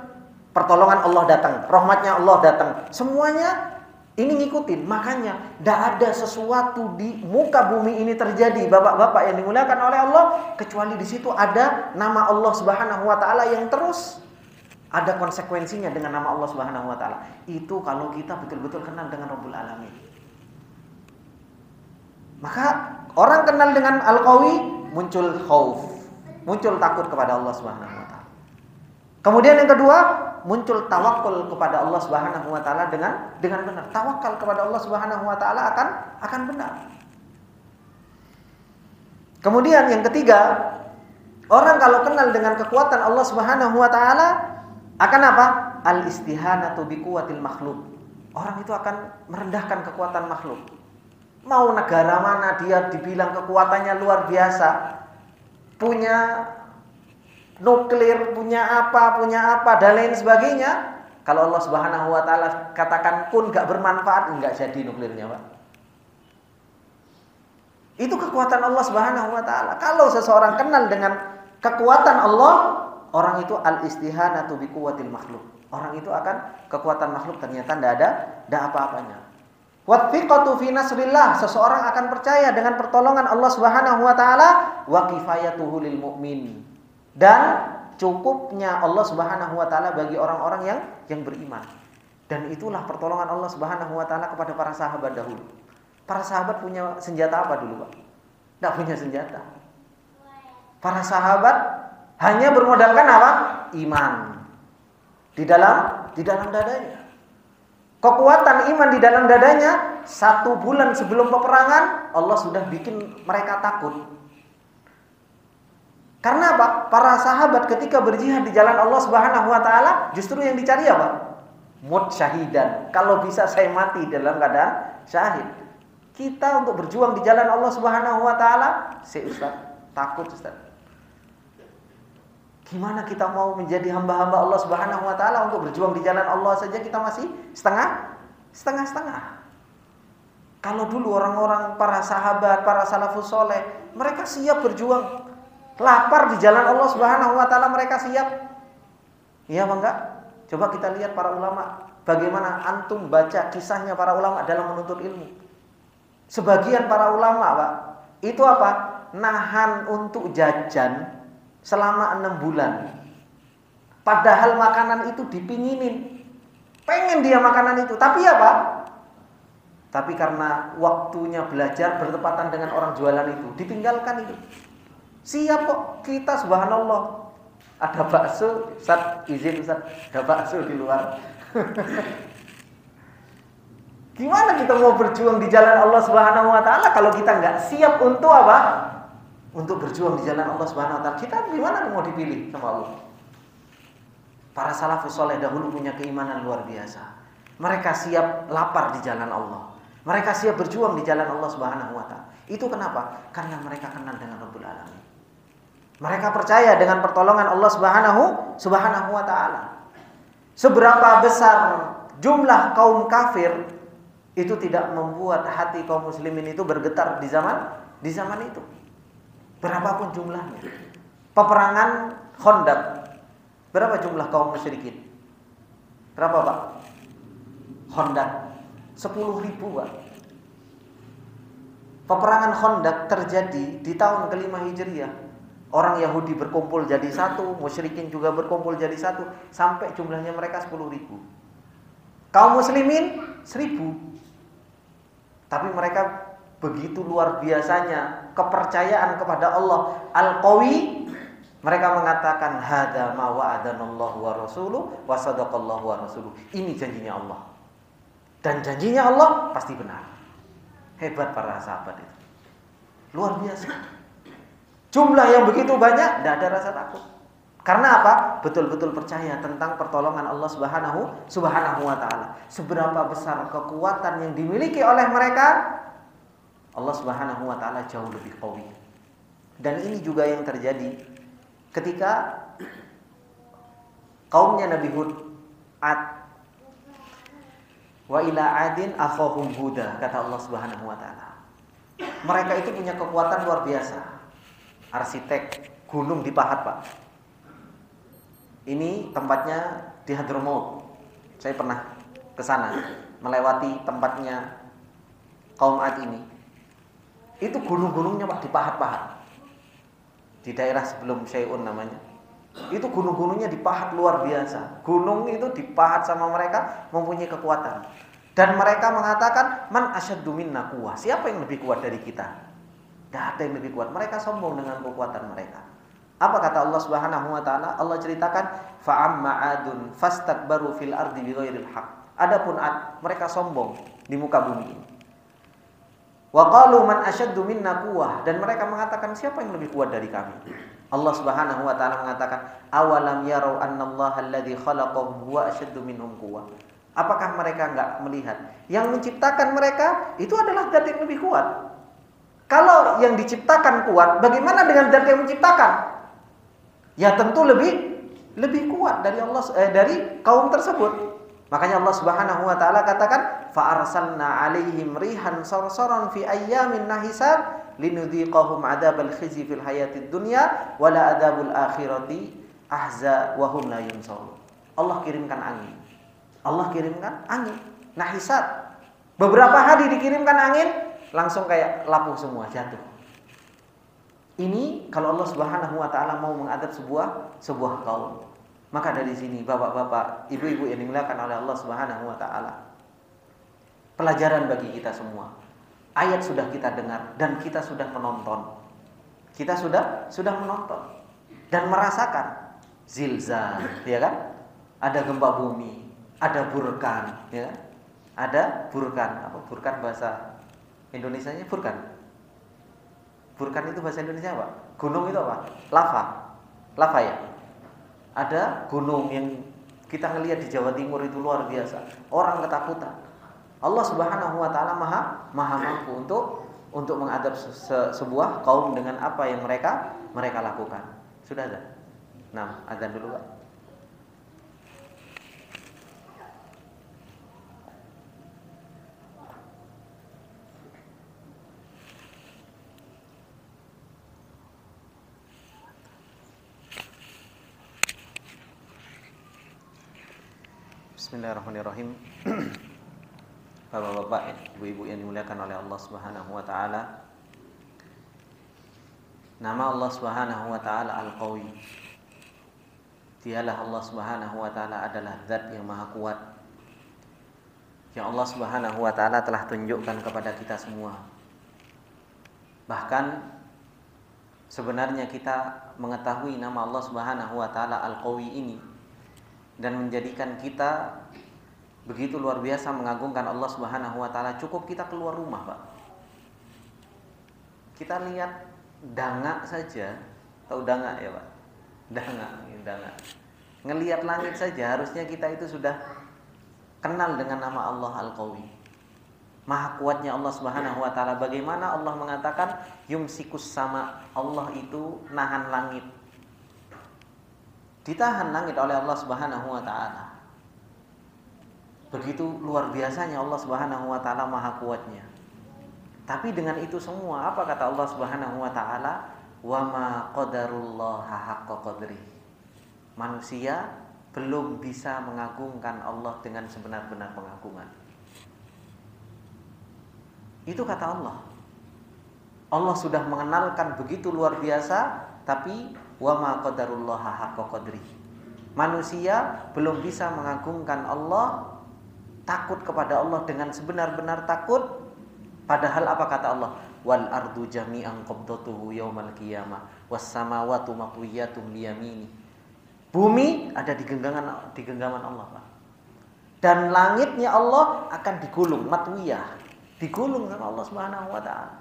pertolongan Allah datang, rahmatnya Allah datang. Semuanya ini ngikutin. Makanya tidak ada sesuatu di muka bumi ini terjadi, bapak-bapak yang dimuliakan oleh Allah, kecuali di situ ada nama Allah Subhanahu wa taala yang terus ada konsekuensinya dengan nama Allah Subhanahu wa taala. Itu kalau kita betul-betul kenal dengan Rabbul Alamin. Maka orang kenal dengan Al-Qawi, muncul khauf, muncul takut kepada Allah Subhanahu wa taala. Kemudian yang kedua, muncul tawakul kepada Allah Subhanahu wa taala dengan benar. Tawakal kepada Allah Subhanahu wa taala akan benar. Kemudian yang ketiga, orang kalau kenal dengan kekuatan Allah Subhanahu wa taala akan apa? Al-istihanatu biquwatil makhluk. Orang itu akan merendahkan kekuatan makhluk. Mau negara mana dia dibilang kekuatannya luar biasa, punya nuklir, punya apa, dan lain sebagainya. Kalau Allah Subhanahu wa taala katakan kun gak bermanfaat, enggak jadi nuklirnya, Pak. Itu kekuatan Allah Subhanahu wa taala. Kalau seseorang kenal dengan kekuatan Allah, orang itu al-istihanatu biquwatil makhluk. Orang itu akan kekuatan makhluk ternyata tidak ada apa-apanya. Wathiqatu fi nasrillah, seseorang akan percaya dengan pertolongan Allah Subhanahu wa taala, wa kifayatuhu lil mu'min. Dan cukupnya Allah Subhanahu wa taala bagi orang-orang yang beriman. Dan itulah pertolongan Allah Subhanahu wa taala kepada para sahabat dahulu. Para sahabat punya senjata apa dulu, Pak? Tidak punya senjata. Para sahabat hanya bermodalkan apa? Iman. Di dalam dadanya. Kekuatan iman di dalam dadanya, 1 bulan sebelum peperangan Allah sudah bikin mereka takut. Karena apa? Para sahabat ketika berjihad di jalan Allah Subhanahu wa taala, justru yang dicari apa? Mut syahidan. Kalau bisa saya mati dalam keadaan syahid. Kita untuk berjuang di jalan Allah Subhanahu wa taala, Ustaz, takut Ustaz. Gimana kita mau menjadi hamba-hamba Allah Subhanahu wa taala untuk berjuang di jalan Allah saja kita masih setengah-setengah. Kalau dulu orang-orang para sahabat, para salafus soleh, mereka siap berjuang. Lapar di jalan Allah Subhanahu wa taala mereka siap. Iya apa enggak? Coba kita lihat para ulama, bagaimana antum baca kisahnya para ulama dalam menuntut ilmu. Sebagian para ulama, Pak, itu apa? Nahan untuk jajan selama 6 bulan. Padahal makanan itu dipinginin. Pengen dia makanan itu. Tapi apa? Tapi karena waktunya belajar bertepatan dengan orang jualan itu, ditinggalkan itu. Siap kok kita, subhanallah. Ada bakso, Ustaz, izin Ustaz, ada bakso di luar. Gimana kita mau berjuang di jalan Allah Subhanahu wa taala kalau kita nggak siap untuk apa? Untuk berjuang di jalan Allah Subhanahu wa taala. Kita gimana mau dipilih sama Allah? Para salafus saleh dahulu punya keimanan luar biasa. Mereka siap lapar di jalan Allah. Mereka siap berjuang di jalan Allah Subhanahu wa taala. Itu kenapa? Karena mereka kenal dengan Rabbul Alamin. Mereka percaya dengan pertolongan Allah Subhanahu wa taala. Seberapa besar jumlah kaum kafir itu tidak membuat hati kaum muslimin itu bergetar di zaman itu. Berapapun jumlahnya. peperangan Khandaq. Berapa jumlah kaum musyrikin? Berapa, Pak? Khandaq 10.000, Pak. Peperangan Khandaq terjadi di tahun ke-5 Hijriah. Orang Yahudi berkumpul jadi satu, musyrikin juga berkumpul jadi satu, sampai jumlahnya mereka 10.000. Kaum muslimin 1.000. Tapi mereka begitu luar biasanya kepercayaan kepada Allah Al-Qawi. Mereka mengatakan hadza ma wa'adanallahu wa rasuluhu wa sadaqallahu wa rasuluhu. Ini janjinya Allah. Dan janjinya Allah pasti benar. Hebat para sahabat itu. Luar biasa. Jumlah yang begitu banyak, tidak ada rasa takut. Karena apa? Betul-betul percaya tentang pertolongan Allah Subhanahu wa taala. Seberapa besar kekuatan yang dimiliki oleh mereka, Allah Subhanahu wa taala jauh lebih qawi. Dan ini juga yang terjadi ketika kaumnya Nabi Hud, Ad, wa ila adin akhahum huda, kata Allah Subhanahu wa taala. Mereka itu punya kekuatan luar biasa. Arsitek gunung di Pahat, Pak. Ini tempatnya di Hadramaut. Saya pernah ke sana, melewati tempatnya kaum Ad ini. Itu gunung-gunungnya, Pak, di Pahat-Pahat. Di daerah sebelum Syai'un namanya. Itu gunung-gunungnya dipahat luar biasa. Gunung itu dipahat sama mereka, mempunyai kekuatan. Dan mereka mengatakan, man asyaddu minna quwwah. Siapa yang lebih kuat dari kita? Tidak ada yang lebih kuat. Mereka sombong dengan kekuatan mereka. Apa kata Allah Subhanahu wa taala? Allah ceritakan, fa'amma adun fastakbaru fil ardi bighairil haqq. Adapun Ad, mereka sombong di muka bumi ini. Wa qalu man asyaddu minna quwwah, dan mereka mengatakan siapa yang lebih kuat dari kami? Allah Subhanahu wa taala mengatakan, awalam yarau annallaha alladzi khalaqahum huwa asyaddu minhum quwwah. Apakah mereka enggak melihat yang menciptakan mereka itu adalah zat yang lebih kuat? Kalau yang diciptakan kuat, bagaimana dengan zat yang menciptakan? Ya tentu lebih kuat dari dari kaum tersebut. Makanya Allah Subhanahu wa taala katakan, fa arsalna 'alaihim rihan sarsaran fi ayyamin nahisat linudhiqahum 'adzabal khizi fil hayatid dunya wa la 'adzabul akhirati ahza wa hum la yunsarun. Allah kirimkan angin. Allah kirimkan angin nahisat. Beberapa hari dikirimkan angin, langsung kayak lapuh semua, jatuh. Ini kalau Allah Subhanahu wa taala mau mengadab sebuah kaum. Maka dari sini bapak-bapak, ibu-ibu yang dimuliakan oleh Allah Subhanahu wa taala, pelajaran bagi kita semua. Ayat sudah kita dengar dan kita sudah menonton. Kita sudah menonton dan merasakan zilzal, ya kan? Ada gempa bumi, ada burkan, ya. Ada burkan. Apa burkan bahasa Indonesianya? Burkan. Burkan itu bahasa Indonesia apa? Gunung itu apa? Lava. Lava ya. Ada gunung yang kita ngelihat di Jawa Timur itu luar biasa. Orang ketakutan. Allah Subhanahu wa taala maha mampu untuk mengadab sebuah kaum dengan apa yang mereka lakukan. Sudah ada? Nah, azan dulu, Pak. Bismillahirrahmanirrahim. Bapak-bapak, ibu-ibu yang dimuliakan oleh Allah Subhanahu wa taala. Nama Allah Subhanahu wa taala Al-Qawi. Dialah Allah Subhanahu wa taala adalah zat yang maha kuat. Yang Allah Subhanahu wa taala telah tunjukkan kepada kita semua. Bahkan sebenarnya kita mengetahui nama Allah Subhanahu wa taala Al-Qawi ini dan menjadikan kita begitu luar biasa mengagungkan Allah Subhanahu wa taala, cukup kita keluar rumah, Pak. Kita lihat dangak saja, tahu dangak ya, Pak? Dangak. Ngelihat langit saja harusnya kita itu sudah kenal dengan nama Allah Al-Qawi. Maha kuatnya Allah Subhanahu wa taala. Bagaimana Allah mengatakan yumsikus sama, Allah itu nahan langit. Ditahan langit oleh Allah Subhanahu wa taala. Begitu luar biasanya Allah Subhanahu wa taala maha kuatnya. Tapi dengan itu semua, apa kata Allah Subhanahu wa taala? wa ma qadarullaha haqqa qadri. Manusia belum bisa mengagungkan Allah dengan sebenar-benar pengagungan. Itu kata Allah. Allah sudah mengenalkan begitu luar biasa, tapi wa ma qadarullaha haqqa qadri. Manusia belum bisa mengagungkan Allah, takut kepada Allah dengan sebenar-benar takut. Padahal apa kata Allah? Wal ardu jami'an qabdatuhu yaumal qiyamah was samawati matwiyatun biyamini. Bumi ada di genggaman Allah, Pak. Dan langitnya Allah akan digulung, matwiyah, digulung sama Allah Subhanahu wa taala.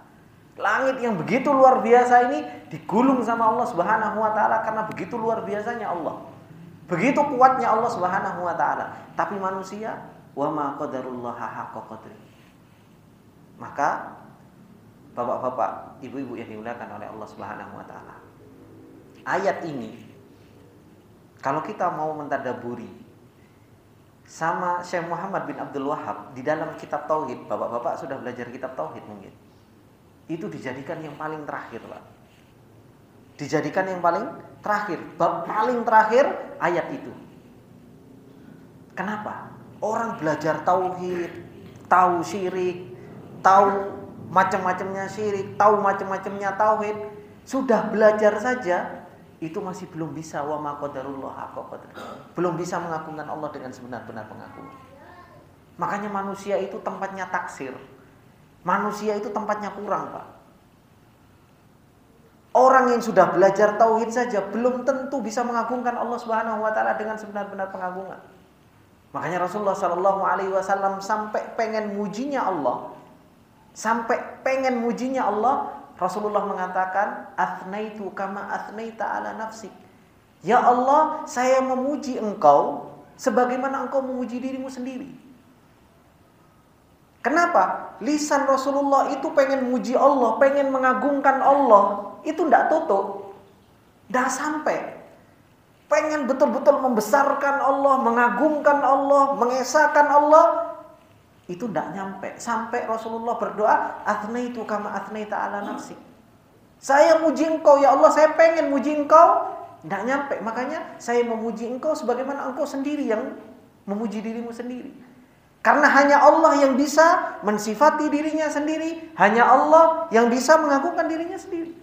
Langit yang begitu luar biasa ini digulung sama Allah Subhanahu wa taala karena begitu luar biasanya Allah. Begitu kuatnya Allah Subhanahu wa taala. Tapi manusia wa ma qadarullaha haqqa qadri. Maka bapak-bapak, ibu-ibu yang dimuliakan oleh Allah Subhanahu wa taala. Ayat ini kalau kita mau mentadaburi sama Syekh Muhammad bin Abdul Wahab di dalam kitab Tauhid, bapak-bapak sudah belajar kitab Tauhid mungkin. Itu dijadikan yang paling terakhir, Pak. Dijadikan yang paling terakhir, bab paling terakhir ayat itu. Kenapa? Orang belajar tauhid, tahu syirik, tahu macam-macamnya syirik, tahu macam-macamnya tauhid, sudah belajar saja itu masih belum bisa wa ma qadarullah haqqa qadri. Belum bisa mengagungkan Allah dengan sebenar-benar pengagungan. Makanya manusia itu tempatnya taksir. Manusia itu tempatnya kurang, Pak. Orang yang sudah belajar tauhid saja belum tentu bisa mengagungkan Allah Subhanahu wa taala dengan sebenar-benar pengagungan. Makanya Rasulullah sallallahu alaihi wasallam sampai pengen mujinya Allah, Rasulullah mengatakan, "Athnaitu kama athnaita ala nafsik." Ya Allah, saya memuji Engkau sebagaimana Engkau memuji dirimu sendiri. Kenapa? Lisan Rasulullah itu pengen muji Allah, pengen mengagungkan Allah, itu tidak tutup, tidak sampai. Pengen betul-betul membesarkan Allah, mengagungkan Allah, mengesahkan Allah, itu tidak nyampe. Sampai Rasulullah berdoa, "Athnaitu kama athnaita ala nafsik." Saya muji Engkau ya Allah, saya pengen muji Engkau, tidak nyampe. Makanya saya memuji Engkau sebagaimana Engkau sendiri yang memuji dirimu sendiri. Karena hanya Allah yang bisa mensifati dirinya sendiri, hanya Allah yang bisa mengagungkan dirinya sendiri.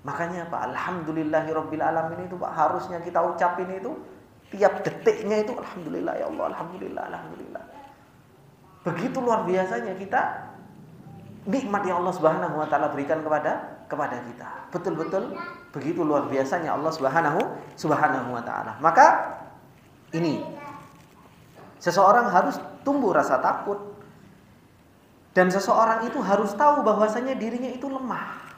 Makanya Pak, alhamdulillahirabbil alamin itu Pak, harusnya kita ucapin itu tiap detiknya itu alhamdulillah ya Allah, alhamdulillah, alhamdulillah. Begitu luar biasanya kita nikmat yang Allah Subhanahu wa taala berikan kepada kita. Betul-betul begitu luar biasanya Allah Subhanahu wa taala. Maka ini seseorang harus tumbuh rasa takut, dan seseorang itu harus tahu bahwasanya dirinya itu lemah.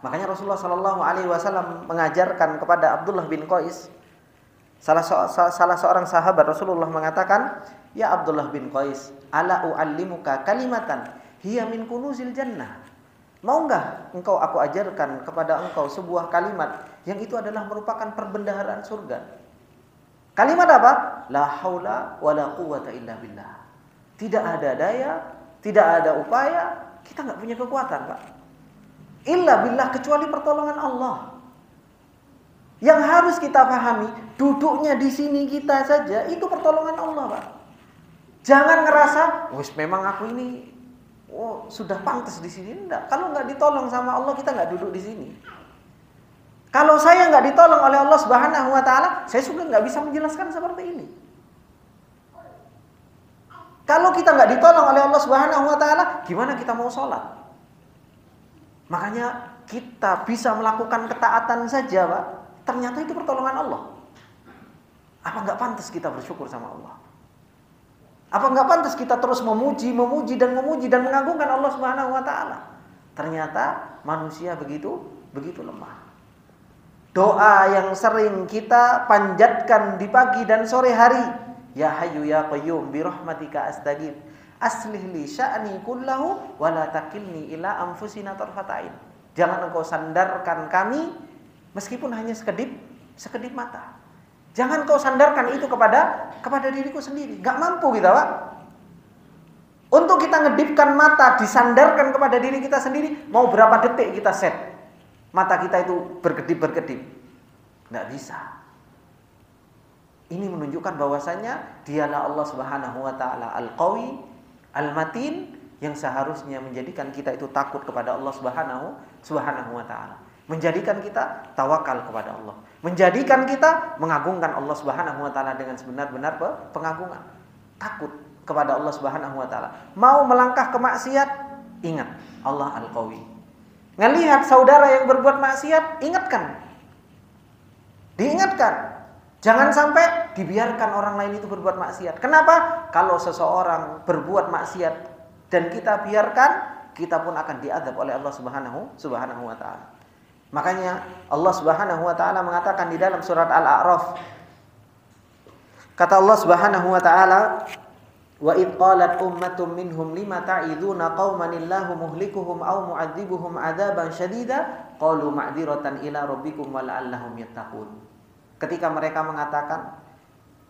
Makanya Rasulullah sallallahu alaihi wasallam mengajarkan kepada Abdullah bin Qais, salah seorang sahabat Rasulullah mengatakan, "Ya Abdullah bin Qais, ala uallimuka kalimatan hiya min kunuzil jannah." Mau enggak engkau aku ajarkan kepada engkau sebuah kalimat yang itu adalah merupakan perbendaharaan surga. Kalimat apa? La haula wala quwwata illa billah. Tidak ada daya, tidak ada upaya, kita enggak punya kekuatan, Pak. Illa billah, kecuali pertolongan Allah. Yang harus kita pahami, duduknya di sini kita saja itu pertolongan Allah, Pak. Jangan ngerasa, "Wes memang aku ini sudah pantas di sini." Enggak. Kalau enggak ditolong sama Allah, kita enggak duduk di sini. Kalau saya enggak ditolong oleh Allah Subhanahu wa taala, saya sudah enggak bisa menjelaskan seperti ini. Kalau kita enggak ditolong oleh Allah Subhanahu wa taala, gimana kita mau sholat? Makanya kita bisa melakukan ketaatan saja, Pak. Ternyata itu pertolongan Allah. Apa enggak pantas kita bersyukur sama Allah? Apa enggak pantas kita terus memuji dan mengagungkan Allah Subhanahu wa taala? Ternyata manusia begitu lemah. Doa yang sering kita panjatkan di pagi dan sore hari, "Ya Hayyu ya Qayyum bi rahmatika astaghits, aslih li sya'ni kullahu wa la takilni ila anfusina tarfata'in." Jangan engkau sandarkan kami meskipun hanya sekedip mata. Jangan kau sandarkan itu kepada diriku sendiri. Enggak mampu kita, Pak. Untuk kita ngedipkan mata, disandarkan kepada diri kita sendiri, mau berapa detik kita set? mata kita itu berkedip-berkedip. Tidak bisa. Ini menunjukkan bahwasanya dialah Allah Subhanahu wa taala Al-Qawi, Al-Matin, yang seharusnya menjadikan kita itu takut kepada Allah Subhanahu wa taala. Menjadikan kita tawakal kepada Allah. Menjadikan kita mengagungkan Allah Subhanahu wa taala dengan sebenar-benar pengagungan. Takut kepada Allah Subhanahu wa taala. Mau melangkah ke maksiat, ingat Allah Al-Qawi. Ngelihat saudara yang berbuat maksiat, ingatkan. Diingatkan. Jangan sampai dibiarkan orang lain itu berbuat maksiat. Kenapa? Kalau seseorang berbuat maksiat dan kita biarkan, kita pun akan diazab oleh Allah Subhanahu wa taala. Makanya Allah Subhanahu wa taala mengatakan di dalam surat Al-A'raf, kata Allah Subhanahu wa taala, wa id qalat ummatum minhum lima ta'iduna qauman illahu muhlikuhum aw mu'adzibuhum 'adzaban syadida qalu ma'dziratan ila rabbikum wa la'allahum yattaqun. Ketika mereka mengatakan,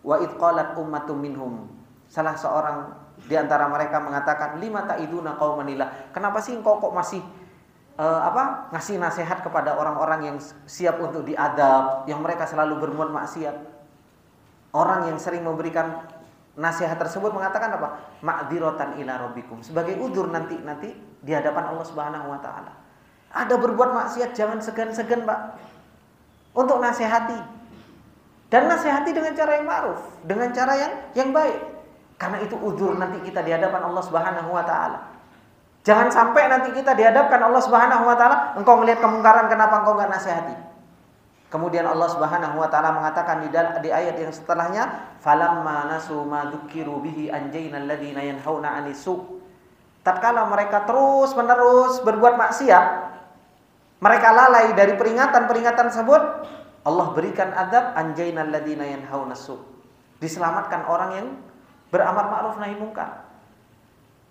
wa id qalat ummatum minhum, salah seorang di antara mereka mengatakan, lima ta'iduna qauman illah, kenapa sih engkau kok masih ngasih nasihat kepada orang-orang yang siap untuk diadab, yang mereka selalu berbuat maksiat. Orang yang sering memberikan nasihat tersebut mengatakan apa? Ma'dziratan ila rabbikum, sebagai udzur nanti di hadapan Allah Subhanahu wa taala. Ada berbuat maksiat, jangan segan-segan, Pak, untuk nasihati. Dan nasihati dengan cara yang ma'ruf, dengan cara yang baik. Karena itu udzur nanti kita di hadapan Allah Subhanahu wa taala. Jangan sampai nanti kita dihadapkan Allah Subhanahu wa taala, engkau melihat kemungkaran, kenapa engkau enggak nasihati? Kemudian Allah Subhanahu wa taala mengatakan di ayat yang setelahnya, falamma nasu ma dzukiru bihi anjaynal ladzina yanhauna 'anis su'. Tatkala mereka terus-menerus berbuat maksiat, mereka lalai dari peringatan-peringatan tersebut, Allah berikan azab anjaynal ladzina yanhauna su'. Diselamatkan orang yang beramar ma'ruf nahi munkar.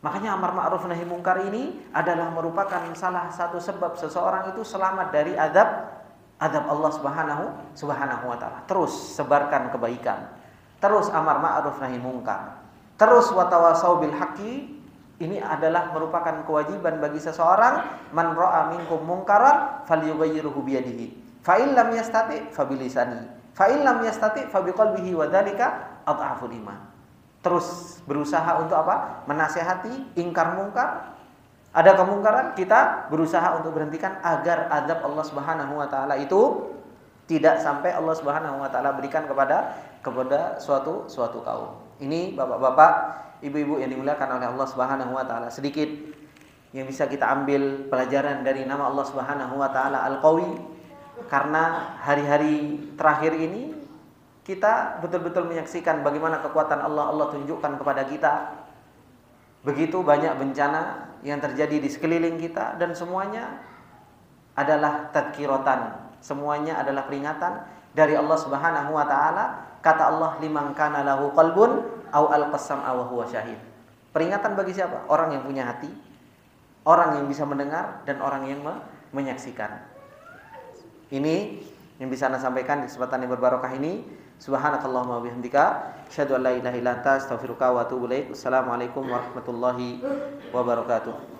Makanya amar ma'ruf nahi munkar ini adalah merupakan salah satu sebab seseorang itu selamat dari azab Allah Subhanahu wa taala. Terus sebarkan kebaikan. Terus amar ma'ruf nahi munkar. Terus watawasau bil haqqi. Ini adalah merupakan kewajiban bagi seseorang, man ra'a minkum munkaran falyughayyirhu bi yadihi. Fa in lam yastati fa bi lisani. Fa in lam yastati fa bi qalbihi wa dzalika adhaful iman. Terus berusaha untuk apa? Menasihati, ingkar mungkar. Ada kemungkaran, kita berusaha untuk berhentikan agar azab Allah Subhanahu wa taala itu tidak sampai Allah Subhanahu wa taala berikan kepada suatu kaum. Ini Bapak-bapak, Ibu-ibu yang dimuliakan oleh Allah Subhanahu wa taala, sedikit yang bisa kita ambil pelajaran dari nama Allah Subhanahu wa taala Al-Qawi. Karena hari-hari terakhir ini kita betul-betul menyaksikan bagaimana kekuatan Allah tunjukkan kepada kita. Begitu banyak bencana yang terjadi di sekeliling kita, dan semuanya adalah tadhkiratan, semuanya adalah peringatan dari Allah Subhanahu wa taala. Kata Allah, liman kana lahu qalbun aw alqasam aw huwa syahid. Peringatan bagi siapa? Orang yang punya hati, orang yang bisa mendengar, dan orang yang menyaksikan. Ini yang bisa Anda sampaikan di kesempatan yang berbarokah ini. Subhanakallahumma wa bihamdika asyhadu an la ilaha illa anta astaghfiruka wa atubu ilaik. Assalamualaikum warahmatullahi wabarakatuh.